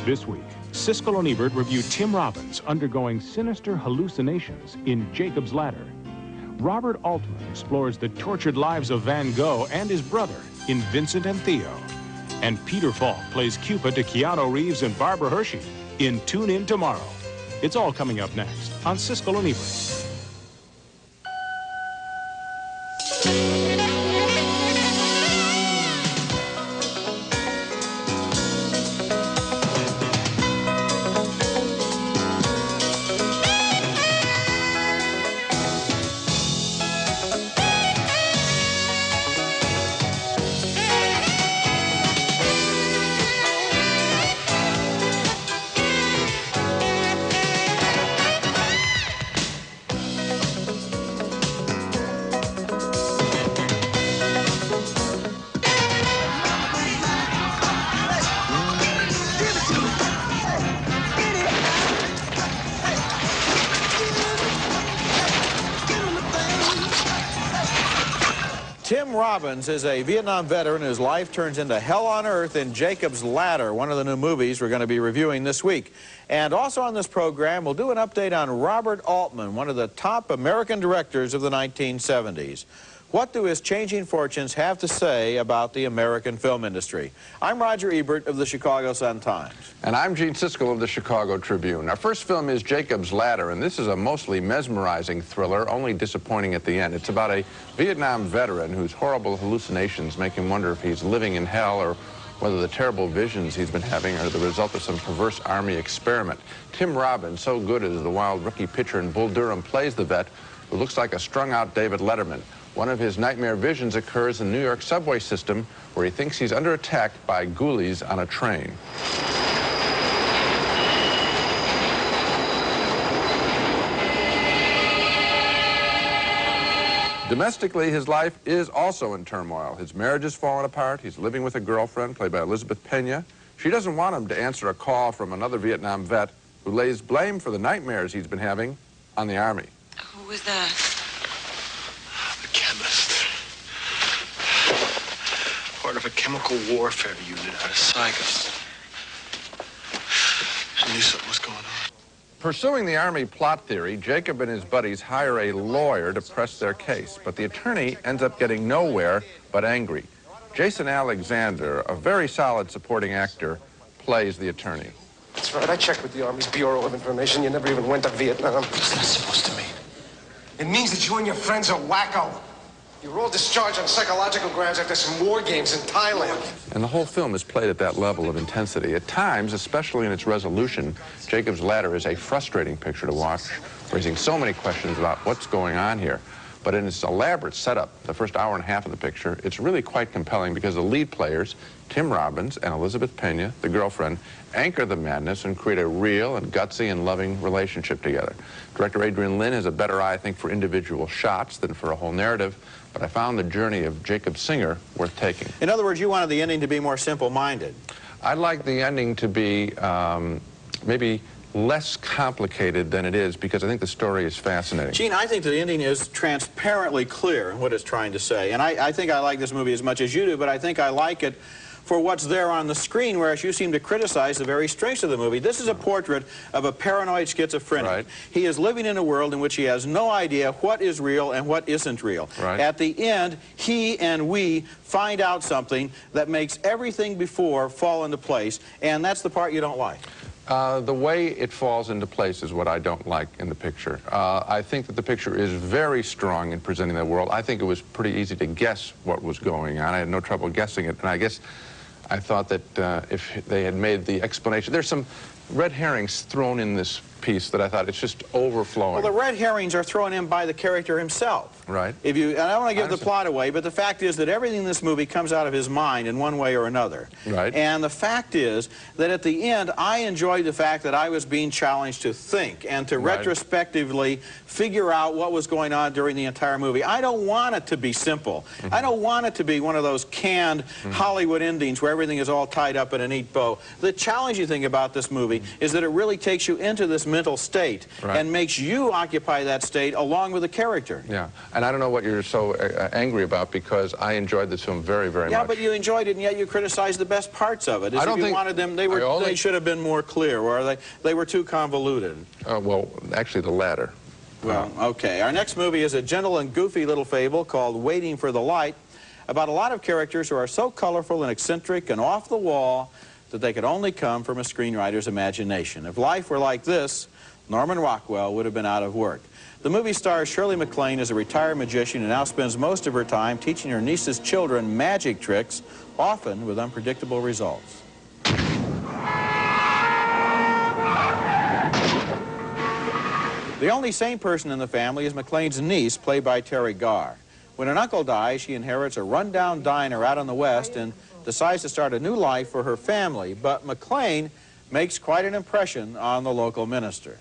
This week, Siskel and Ebert review Tim Robbins undergoing sinister hallucinations in Jacob's Ladder. Robert Altman explores the tortured lives of Van Gogh and his brother in Vincent and Theo. And Peter Falk plays Cupid to Keanu Reeves and Barbara Hershey in Tune In Tomorrow. It's all coming up next on Siskel and Ebert. Tim Robbins is a Vietnam veteran whose life turns into hell on earth in Jacob's Ladder, one of the new movies we're going to be reviewing this week. And also on this program, we'll do an update on Robert Altman, one of the top American directors of the 1970s. What do his changing fortunes have to say about the American film industry? I'm Roger Ebert of the Chicago Sun-Times. And I'm Gene Siskel of the Chicago Tribune. Our first film is Jacob's Ladder, and this is a mostly mesmerizing thriller, only disappointing at the end. It's about a Vietnam veteran whose horrible hallucinations make him wonder if he's living in hell or whether the terrible visions he's been having are the result of some perverse Army experiment. Tim Robbins, so good as the wild rookie pitcher in Bull Durham, plays the vet who looks like a strung-out David Letterman. One of his nightmare visions occurs in the New York subway system, where he thinks he's under attack by ghoulies on a train. Domestically, his life is also in turmoil. His marriage has fallen apart. He's living with a girlfriend, played by Elizabeth Pena. She doesn't want him to answer a call from another Vietnam vet who lays blame for the nightmares he's been having on the Army. Who was that? A chemist. Part of a chemical warfare unit out of Saigon. I knew something was going on. Pursuing the Army plot theory, Jacob and his buddies hire a lawyer to press their case, but the attorney ends up getting nowhere but angry. Jason Alexander, a very solid supporting actor, plays the attorney. That's right. I checked with the Army's Bureau of Information. You never even went to Vietnam. What's that supposed to mean? It means that you and your friends are wacko. You were all discharged on psychological grounds after some war games in Thailand. And the whole film is played at that level of intensity. At times, especially in its resolution, Jacob's Ladder is a frustrating picture to watch, raising so many questions about what's going on here. But in its elaborate setup, the first hour and a half of the picture, it's really quite compelling because the lead players, Tim Robbins and Elizabeth Pena, the girlfriend, anchor the madness and create a real and gutsy and loving relationship together. Director Adrian Lin has a better eye, I think, for individual shots than for a whole narrative, but I found the journey of Jacob Singer worth taking. In other words, you wanted the ending to be more simple-minded. I'd like the ending to be maybe less complicated than it is, because I think the story is fascinating. Gene, I think the ending is transparently clear in what it's trying to say. And I think I like this movie as much as you do, but I think I like it for what's there on the screen, whereas you seem to criticize the very strengths of the movie. This is a portrait of a paranoid schizophrenic. Right. He is living in a world in which he has no idea what is real and what isn't real. Right. At the end, he and we find out something that makes everything before fall into place, and that's the part you don't like. The way it falls into place is what I don't like in the picture. I think that the picture is very strong in presenting the world. I think it was pretty easy to guess what was going on. I had no trouble guessing it, and I guess I thought that if they had made the explanation, there's some red herrings thrown in this piece that I thought it's just overflowing. Well, the red herrings are thrown in by the character himself. Right. And I don't want to give the plot away, but the fact is that everything in this movie comes out of his mind in one way or another. Right. And the fact is that at the end, I enjoyed the fact that I was being challenged to think and to retrospectively figure out what was going on during the entire movie. I don't want it to be simple. I don't want it to be one of those canned Hollywood endings where everything is all tied up in a neat bow. The challenging thing about this movie is that it really takes you into this mental state and makes you occupy that state along with the character. Yeah, and I don't know what you're so angry about, because I enjoyed this film very, very much. Yeah, but you enjoyed it, and yet you criticized the best parts of it. I don't think... wanted them, they should have been more clear, or they were too convoluted. Well, actually the latter. Well, okay. Our next movie is a gentle and goofy little fable called Waiting for the Light, about a lot of characters who are so colorful and eccentric and off the wall that they could only come from a screenwriter's imagination. If life were like this, Norman Rockwell would have been out of work. The movie stars Shirley MacLaine as a retired magician who now spends most of her time teaching her niece's children magic tricks, often with unpredictable results. The only sane person in the family is MacLaine's niece, played by Terry Garr. When an uncle dies, she inherits a rundown diner out in the West and decides to start a new life for her family. But MacLaine makes quite an impression on the local minister.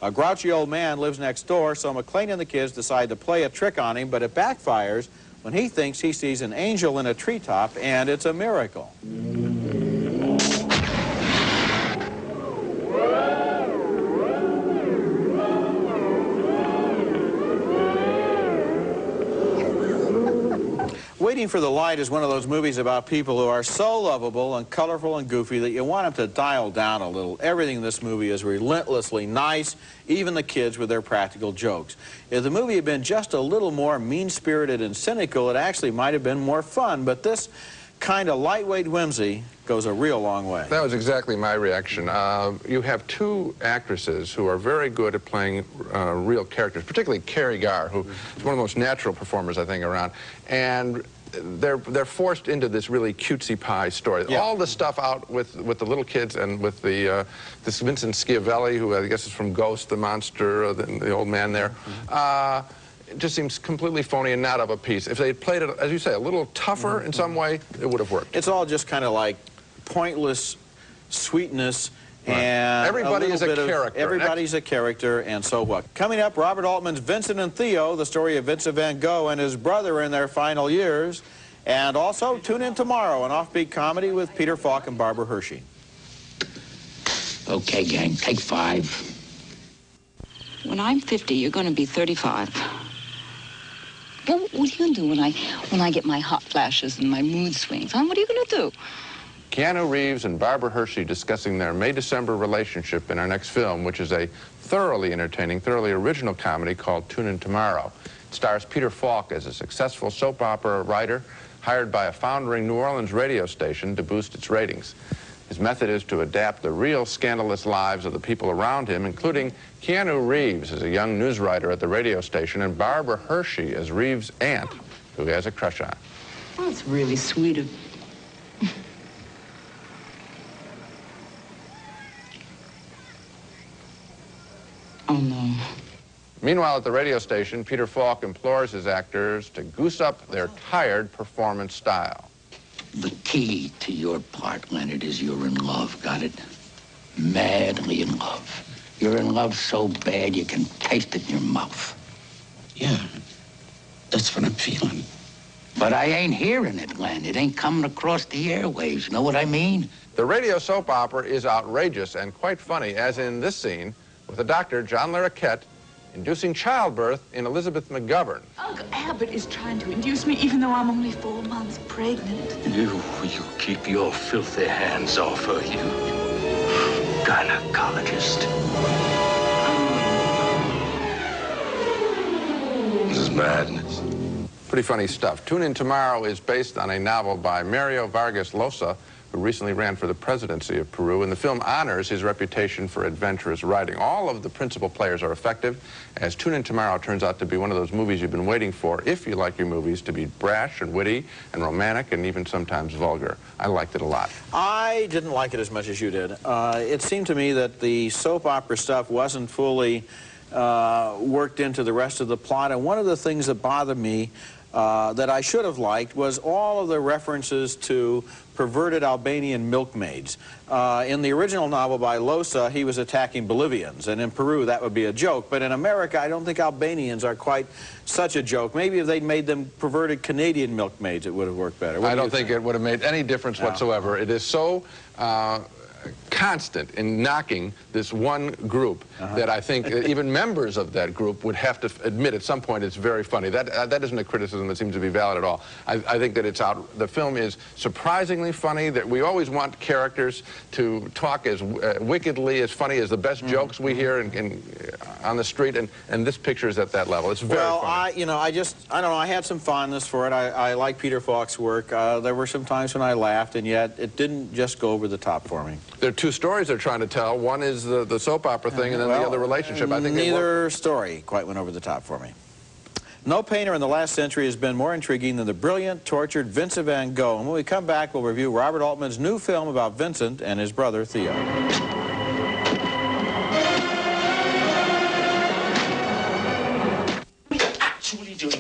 A grouchy old man lives next door, so MacLaine and the kids decide to play a trick on him, but it backfires when he thinks he sees an angel in a treetop, and it's a miracle. Waiting for the Light is one of those movies about people who are so lovable and colorful and goofy that you want them to dial down a little. Everything in this movie is relentlessly nice, even the kids with their practical jokes. If the movie had been just a little more mean-spirited and cynical, it actually might have been more fun, but this kind of lightweight whimsy goes a real long way. That was exactly my reaction. You have two actresses who are very good at playing real characters, particularly Terry Garr, who is one of the most natural performers, I think, around. And they're forced into this really cutesy pie story. Yeah. All the stuff out with the little kids and with the this Vincent Schiavelli, who I guess is from Ghost, the monster, the old man there. It just seems completely phony and not of a piece. If they had played it, as you say, a little tougher in some way, it would have worked. It's all just kind of like pointless sweetness. Right. And everybody is a character. Everybody's a character, and so what? Coming up, Robert Altman's Vincent and Theo, the story of Vincent van Gogh and his brother in their final years. And also, tune in tomorrow, an offbeat comedy with Peter Falk and Barbara Hershey. Okay, gang, take 5. When I'm 50, you're going to be 35. Well, what are you going to do when I get my hot flashes and my mood swings? Huh? What are you going to do? Keanu Reeves and Barbara Hershey discussing their May-December relationship in our next film, which is a thoroughly entertaining, thoroughly original comedy called Tune In Tomorrow. It stars Peter Falk as a successful soap opera writer hired by a foundering New Orleans radio station to boost its ratings. His method is to adapt the real scandalous lives of the people around him, including Keanu Reeves as a young news writer at the radio station and Barbara Hershey as Reeves' aunt, who he has a crush on. Well, that's really sweet of... Oh, no. Meanwhile, at the radio station, Peter Falk implores his actors to goose up their tired performance style. The key to your part, Leonard, is you're in love, got it? Madly in love. You're in love so bad you can taste it in your mouth. Yeah, that's what I'm feeling. But I ain't hearing it, Len. It ain't coming across the airwaves. You know what I mean? The radio soap opera is outrageous and quite funny, as in this scene with the doctor, John Larroquette, inducing childbirth in Elizabeth McGovern. Uncle Abbott is trying to induce me even though I'm only 4 months pregnant. You keep your filthy hands off her, you gynecologist. This is madness. Pretty funny stuff. Tune In Tomorrow is based on a novel by Mario Vargas Llosa, who recently ran for the presidency of Peru, and the film honors his reputation for adventurous writing. All of the principal players are effective, as Tune In Tomorrow turns out to be one of those movies you've been waiting for, if you like your movies to be brash and witty and romantic and even sometimes vulgar. I liked it a lot. I didn't like it as much as you did. It seemed to me that the soap opera stuff wasn't fully worked into the rest of the plot, and one of the things that bothered me that I should have liked was all of the references to perverted Albanian milkmaids. In the original novel by Losa, he was attacking Bolivians, and in Peru that would be a joke. But in America, I don't think Albanians are quite such a joke. Maybe if they'd made them perverted Canadian milkmaids, it would have worked better. I don't think it would have made any difference whatsoever. It is so constant in knocking this one group that I think even members of that group would have to admit at some point it's very funny. That isn't a criticism that seems to be valid at all. I think that it's out. The film is surprisingly funny. That we always want characters to talk as wickedly as funny as the best jokes we hear on the street, and this picture is at that level. It's very funny. Well, I don't know. I had some fondness for it. I like Peter Falk's work. There were some times when I laughed, and yet it didn't just go over the top for me. There are two stories they're trying to tell. One is the soap opera thing, and then the other relationship. I think neither story quite went over the top for me. No painter in the last century has been more intriguing than the brilliant, tortured Vincent van Gogh. And when we come back, we'll review Robert Altman's new film about Vincent and his brother, Theo.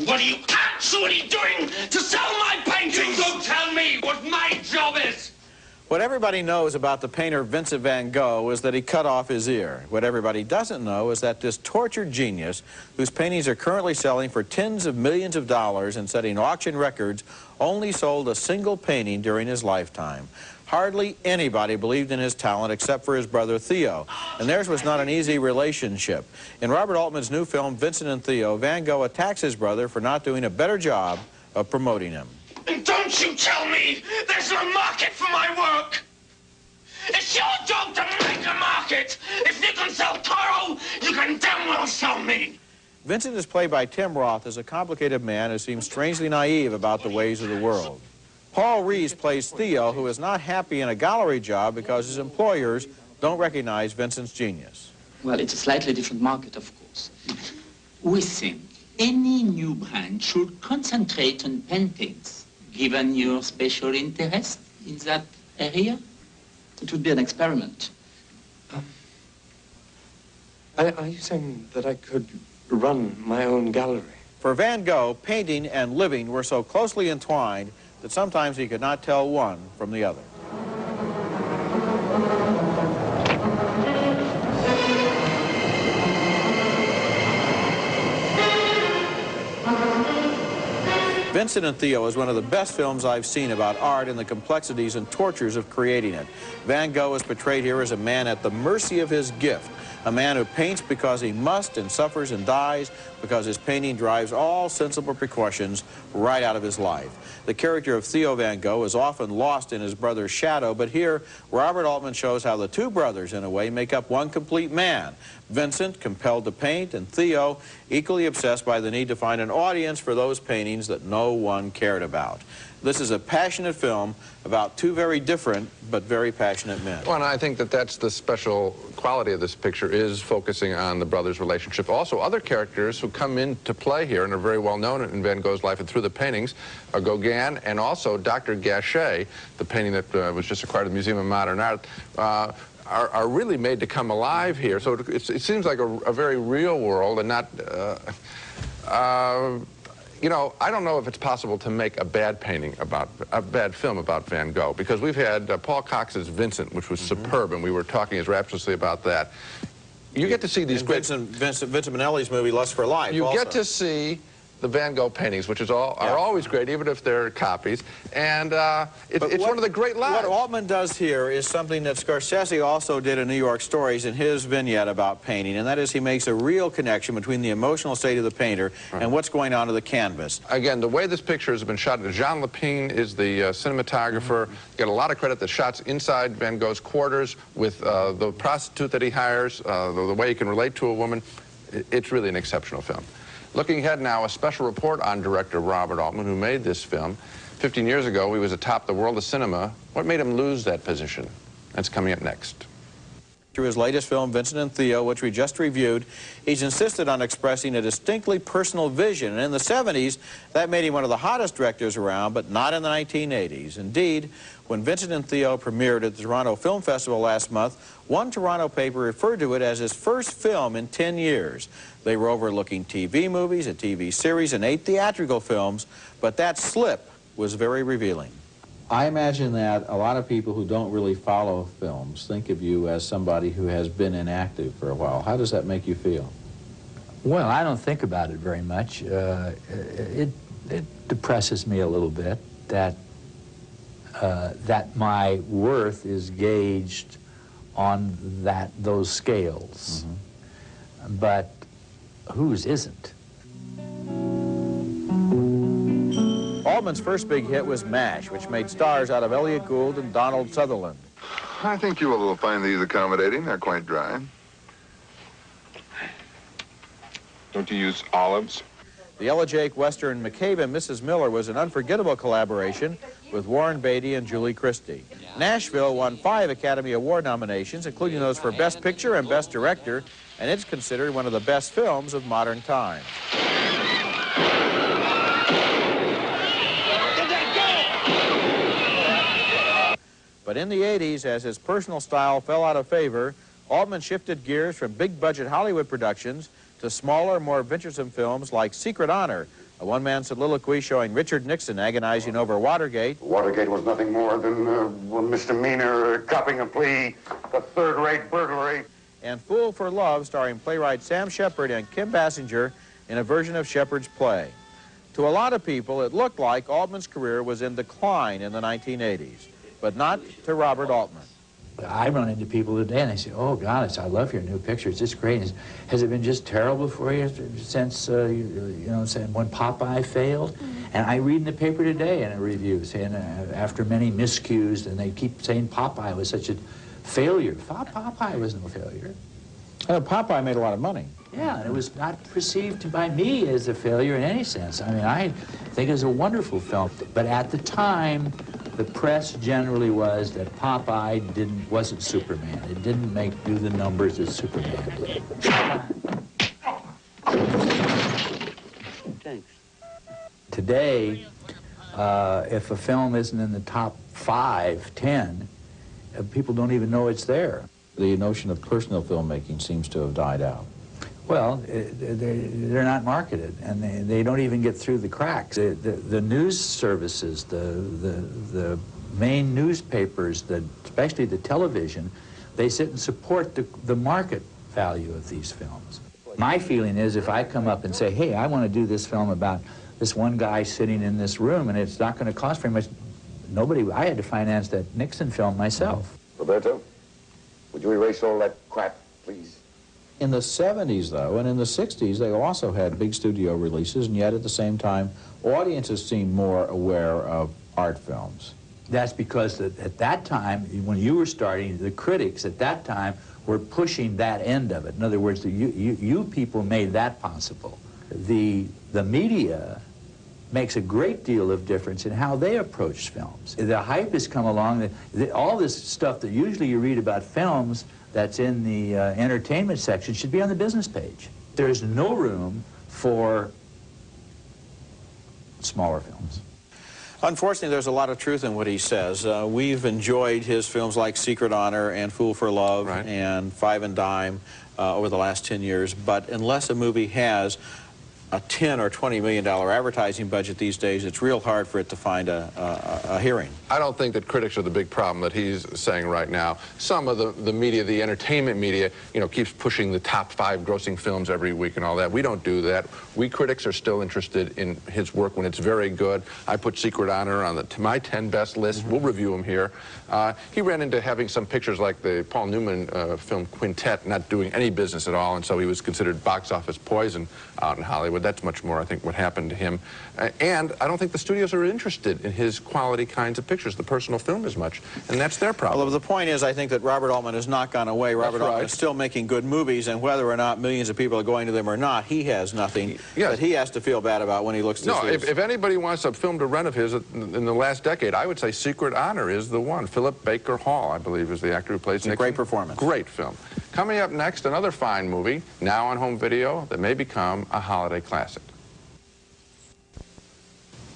What are you actually doing to sell my paintings? You don't tell me what my job is! What everybody knows about the painter Vincent van Gogh is that he cut off his ear. What everybody doesn't know is that this tortured genius, whose paintings are currently selling for tens of millions of dollars and setting auction records, only sold a single painting during his lifetime. Hardly anybody believed in his talent except for his brother Theo, and theirs was not an easy relationship. In Robert Altman's new film, Vincent and Theo, Van Gogh attacks his brother for not doing a better job of promoting him. And don't you tell me there's no market for my work! It's your job to make a market! If you can sell Toro, you can damn well sell me! Vincent is played by Tim Roth as a complicated man who seems strangely naive about the ways of the world. Paul Rees plays Theo, who is not happy in a gallery job because his employers don't recognize Vincent's genius. Well, it's a slightly different market, of course. We think any new brand should concentrate on paintings, given your special interest in that area. It would be an experiment. Are you saying that I could run my own gallery? For Van Gogh, painting and living were so closely entwined that sometimes he could not tell one from the other. Vincent and Theo is one of the best films I've seen about art and the complexities and tortures of creating it. Van Gogh is portrayed here as a man at the mercy of his gift, a man who paints because he must and suffers and dies because his painting drives all sensible precautions right out of his life. The character of Theo Van Gogh is often lost in his brother's shadow, but here Robert Altman shows how the two brothers, in a way, make up one complete man. Vincent, compelled to paint, and Theo, equally obsessed by the need to find an audience for those paintings that no one cared about. This is a passionate film about two very different but very passionate men. Well, and I think that that's the special quality of this picture, is focusing on the brothers' relationship. Also, other characters who come into play here and are very well known in Van Gogh's life and through the paintings are Gauguin and also Dr. Gachet, the painting that was just acquired at the Museum of Modern Art, are really made to come alive here. So it seems like a very real world and not... you know, I don't know if it's possible to make a bad painting about, a bad film about Van Gogh, because we've had Paul Cox's Vincent, which was superb, and we were talking as rapturously about that. You get to see these great... Vincent Minnelli's movie, Lust for Life, You also. get to see the Van Gogh paintings, which are always great, even if they're copies, and it's one of the great lives. What Altman does here is something that Scorsese also did in New York Stories in his vignette about painting, and that is he makes a real connection between the emotional state of the painter and what's going on to the canvas. Again, the way this picture has been shot, Jean Lapine is the cinematographer. Get a lot of credit. The shots inside Van Gogh's quarters with the prostitute that he hires, the way he can relate to a woman. It's really an exceptional film. Looking ahead now, a special report on director Robert Altman, who made this film. 15 years ago, he was atop the world of cinema. What made him lose that position? That's coming up next. Through his latest film, Vincent and Theo, which we just reviewed, he's insisted on expressing a distinctly personal vision. And in the 70s, that made him one of the hottest directors around, but not in the 1980s. Indeed, when Vincent and Theo premiered at the Toronto Film Festival last month, one Toronto paper referred to it as his first film in 10 years. They were overlooking TV movies, a TV series, and 8 theatrical films, but that slip was very revealing. I imagine that a lot of people who don't really follow films think of you as somebody who has been inactive for a while. How does that make you feel? Well, I don't think about it very much. It depresses me a little bit that that my worth is gauged on those scales. Mm-hmm. But whose isn't? Altman's first big hit was MASH, which made stars out of Elliott Gould and Donald Sutherland. I think you will find these accommodating. They're quite dry. Don't you use olives? The Ella Jake Western McCabe and Mrs. Miller was an unforgettable collaboration with Warren Beatty and Julie Christie. Nashville won 5 Academy Award nominations, including those for Best Picture and Best Director, and it's considered one of the best films of modern times. But in the 80s, as his personal style fell out of favor, Altman shifted gears from big-budget Hollywood productions to smaller, more venturesome films like Secret Honor, a one-man soliloquy showing Richard Nixon agonizing over Watergate. Watergate was nothing more than a misdemeanor, copying a plea, a third-rate burglary. And Fool for Love, starring playwright Sam Shepard and Kim Basinger in a version of Shepard's play. To a lot of people, it looked like Altman's career was in decline in the 1980s. But not to Robert Altman. I run into people today and they say, oh, God, I love your new picture. It's just great. Has it been just terrible for you since, you know, when Popeye failed? And I read in the paper today in a review saying after many miscues, and they keep saying Popeye was such a failure. Popeye was no failure. Popeye made a lot of money. Yeah, and it was not perceived by me as a failure in any sense. I mean, I think it was a wonderful film. But at the time, the press generally was that Popeye wasn't Superman. It didn't do the numbers that Superman did. Thanks. Today, if a film isn't in the top 5, 10, people don't even know it's there. The notion of personal filmmaking seems to have died out. Well, they're not marketed, and they don't even get through the cracks. The news services, the main newspapers, especially the television, they sit and support the market value of these films. My feeling is if I come up and say, hey, I want to do this film about this one guy sitting in this room, and it's not going to cost very much, I had to finance that Nixon film myself. Roberto, would you erase all that crap, please? In the 70s, though, and in the 60s, they also had big studio releases, and yet at the same time, audiences seemed more aware of art films. That's because at that time, when you were starting, the critics at that time were pushing that end of it. In other words, you people made that possible. The media makes a great deal of difference in how they approach films. The hype has come along, all this stuff that usually you read about films that's in the entertainment section should be on the business page. There's no room for smaller films. Unfortunately, there's a lot of truth in what he says. We've enjoyed his films like Secret Honor and Fool for Love and Five and Dime over the last 10 years, but unless a movie has a $10 or $20 million advertising budget these days, it's real hard for it to find a hearing. I don't think that critics are the big problem that he's saying right now. Some of the media, the entertainment media, you know, keeps pushing the top 5 grossing films every week and all that. We don't do that. We critics are still interested in his work when it's very good. I put Secret Honor on my 10 best list. We'll review him here. He ran into having some pictures like the Paul Newman film Quintet not doing any business at all, and so he was considered box office poison out in Hollywood. Hollywood. That's much more, I think, what happened to him. And I don't think the studios are interested in his quality kinds of pictures, the personal film, as much, and that's their problem. Well, the point is, I think that Robert Altman has not gone away. Robert Altman is still making good movies, and whether or not millions of people are going to them or not, he has nothing that he has to feel bad about when he looks at this. If anybody wants a film to rent of his in the last decade, I would say Secret Honor is the one. Philip Baker Hall, I believe, is the actor who plays Nixon. Great performance. Great film. Coming up next, another fine movie, now on home video, that may become a holiday classic.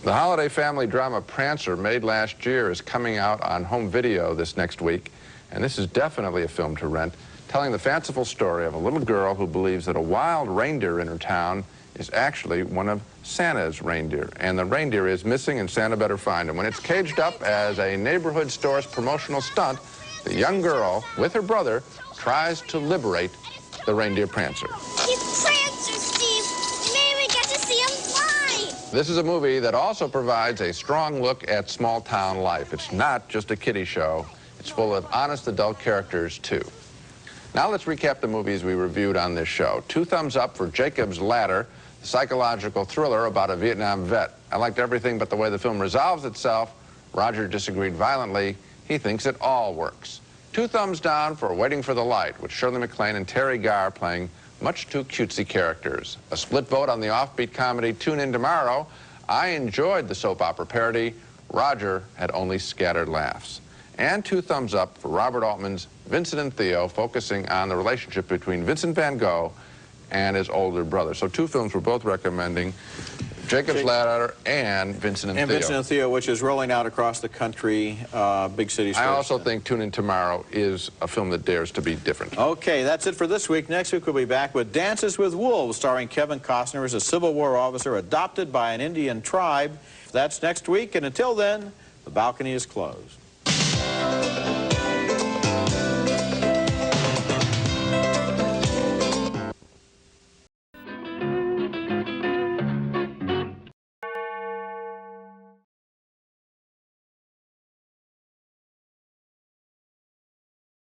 The holiday family drama Prancer, made last year, is coming out on home video this next week, and this is definitely a film to rent, telling the fanciful story of a little girl who believes that a wild reindeer in her town is actually one of Santa's reindeer, and the reindeer is missing and Santa better find him. When it's caged up as a neighborhood store's promotional stunt, the young girl, with her brother, tries to liberate the reindeer Prancer. He's Prancer, Steve. Maybe we get to see him fly. This is a movie that also provides a strong look at small-town life. It's not just a kiddie show. It's full of honest adult characters, too. Now let's recap the movies we reviewed on this show. 2 thumbs up for Jacob's Ladder, the psychological thriller about a Vietnam vet. I liked everything but the way the film resolves itself. Roger disagreed violently. He thinks it all works. 2 thumbs down for Waiting for the Light, with Shirley MacLaine and Terry Garr playing much too cutesy characters. A split vote on the offbeat comedy Tune In Tomorrow. I enjoyed the soap opera parody. Roger had only scattered laughs. And 2 thumbs up for Robert Altman's Vincent and Theo, focusing on the relationship between Vincent van Gogh and his older brother. So 2 films we're both recommending, Jacob's Ladder and Vincent and Theo. And Vincent and Theo, which is rolling out across the country, big cities. I also think Tune In Tomorrow is a film that dares to be different. Okay, that's it for this week. Next week we'll be back with Dances with Wolves, starring Kevin Costner as a Civil War officer adopted by an Indian tribe. That's next week, and until then, the balcony is closed.